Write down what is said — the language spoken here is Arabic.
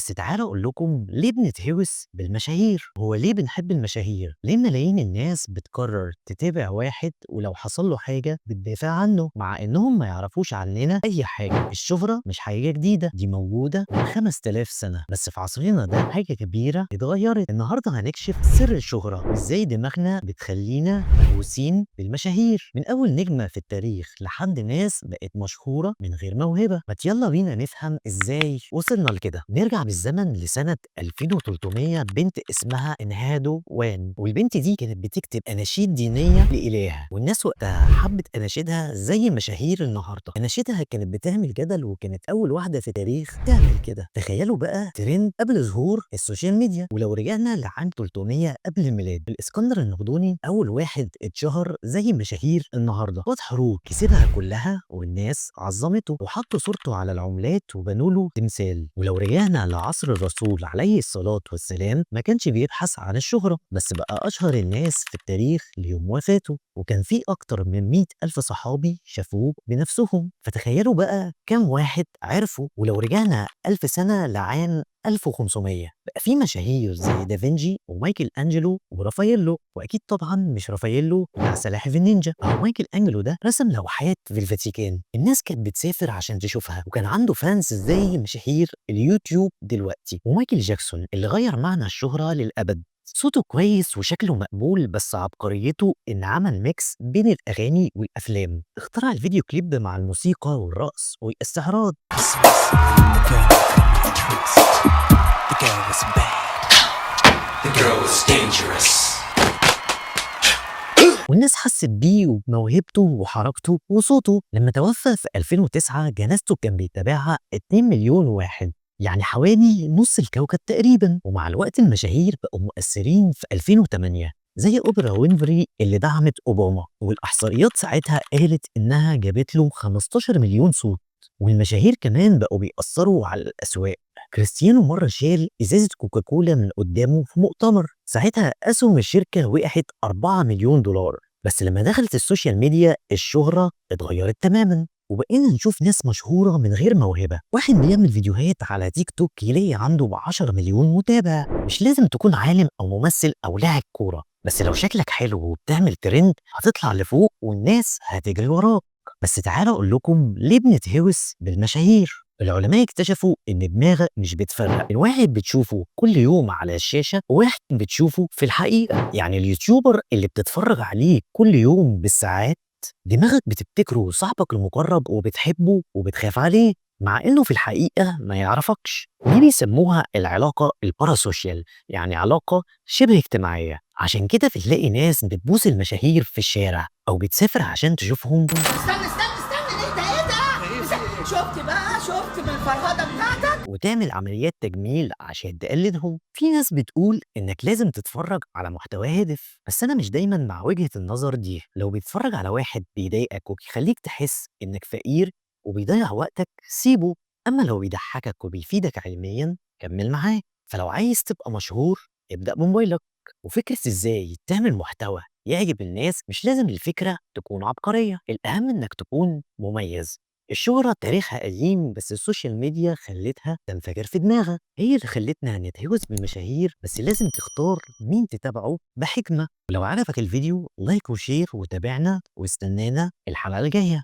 بس تعالوا أقول لكم ليه بنتهوس بالمشاهير. هو ليه بنحب المشاهير؟ ليه ملايين الناس بتقرر تتابع واحد ولو حصل له حاجة بتدافع عنه مع إنهم ما يعرفوش عننا أي حاجة؟ الشهرة مش حاجة جديدة، دي موجودة من 5000 سنة، بس في عصرنا ده حاجة كبيرة اتغيرت. النهاردة هنكشف سر الشهرة وإزاي دماغنا بتخلينا مهووسين بالمشاهير، من أول نجمة في التاريخ لحد ناس بقت مشهورة من غير موهبة. ما يلا بينا نفهم إزاي وصلنا لكده. نرجع بالزمن لسنة 2300، بنت اسمها انهادو وان، والبنت دي كانت بتكتب أناشيد دينية لإلهها، والناس وقتها حبت أناشيدها زي مشاهير النهاردة. أناشيدها كانت بتعمل جدل، وكانت أول واحدة في التاريخ تعمل كده. تخيلوا بقى ترند قبل ظهور السوشيال ميديا. ولو رجعنا لعام 300 قبل الميلاد، الإسكندر النقدوني أول واحد اتشهر زي مشاهير النهاردة. خد حروب كسبها كلها والناس عظمته، وحطوا صورته على العملات وبنوا له تمثال. ولو رجعنا لعصر الرسول عليه الصلاة والسلام، ما كانش بيبحث عن الشهرة، بس بقى أشهر الناس في التاريخ ليوم وفاته، وكان في أكتر من 100 ألف صحابي شافوه بنفسهم. فتخيلوا بقى كم واحد عرفه. ولو رجعنا 1000 سنة لعام 1500، بقى في مشاهير زي دافنشي ومايكل أنجلو ورافاييلو. وأكيد طبعا مش رافاييلو بتاع سلاحف النينجا، أو مايكل أنجلو ده رسم لوحات في الفاتيكان، الناس كانت بتسافر عشان تشوفها، وكان عنده فانز زي مشاهير اليوتيوب دلوقتي. ومايكل جاكسون اللي غير معنى الشهرة للأبد، صوته كويس وشكله مقبول، بس عبقريته إن عمل ميكس بين الأغاني والأفلام. اخترع الفيديو كليب مع الموسيقى والرقص والاستعراض. The girl was bad. The girl was dangerous. والناس حست بيه وبموهبته وحركته وصوته. لما توفى في 2009، جنازته كان بيتابعها 2 مليون واحد، يعني حوالي نص الكوكب تقريبا. ومع الوقت المشاهير بقوا مؤثرين. في 2008 زي أوبرا وينفري اللي دعمت أوباما، والإحصائيات ساعتها قالت إنها جابت له 15 مليون صوت. والمشاهير كمان بقوا بيأثروا على الأسواق. كريستيانو مرة شال إزازة كوكاكولا من قدامه في مؤتمر، ساعتها أسهم الشركة وقعت 4 مليون دولار. بس لما دخلت السوشيال ميديا، الشهرة اتغيرت تماما، وبقينا نشوف ناس مشهورة من غير موهبة. واحد بيعمل فيديوهات على تيك توك يلاقي عنده 10 مليون متابع. مش لازم تكون عالم أو ممثل أو لاعب كورة، بس لو شكلك حلو وبتعمل ترند هتطلع لفوق والناس هتجري وراك. بس تعالوا أقول لكم ليه بنتهوس بالمشاهير. العلماء اكتشفوا إن دماغك مش بتفرق بين واحد بتشوفه كل يوم على الشاشة وواحد بتشوفه في الحقيقة. يعني اليوتيوبر اللي بتتفرج عليه كل يوم بالساعات، دماغك بتفتكره صاحبك المقرب وبتحبه وبتخاف عليه، مع إنه في الحقيقة ما يعرفكش. دي بيسموها العلاقة الباراسوشيال، يعني علاقة شبه اجتماعية. عشان كده بتلاقي ناس بتبوس المشاهير في الشارع أو بتسافر عشان تشوفهم. استنى ايه ده شفت من الفرهده بتاعتك. وتعمل عمليات تجميل عشان تقلدهم. في ناس بتقول إنك لازم تتفرج على محتوى هادف، بس أنا مش دايما مع وجهة النظر دي. لو بيتفرج على واحد بيضايقك وبيخليك تحس إنك فقير وبيضيع وقتك، سيبه. أما لو بيضحكك وبيفيدك علميا، كمل معاه. فلو عايز تبقى مشهور، ابدأ بموبايلك. وفكرة إزاي تعمل محتوى يعجب الناس، مش لازم الفكرة تكون عبقرية، الأهم إنك تكون مميز. الشهرة تاريخها قديم، بس السوشيال ميديا خلتها تنفجر في دماغك. هي اللي خلتنا نتهوس بالمشاهير، بس لازم تختار مين تتابعه بحكمة. ولو عجبك الفيديو لايك وشير وتابعنا، واستنانا الحلقة الجاية.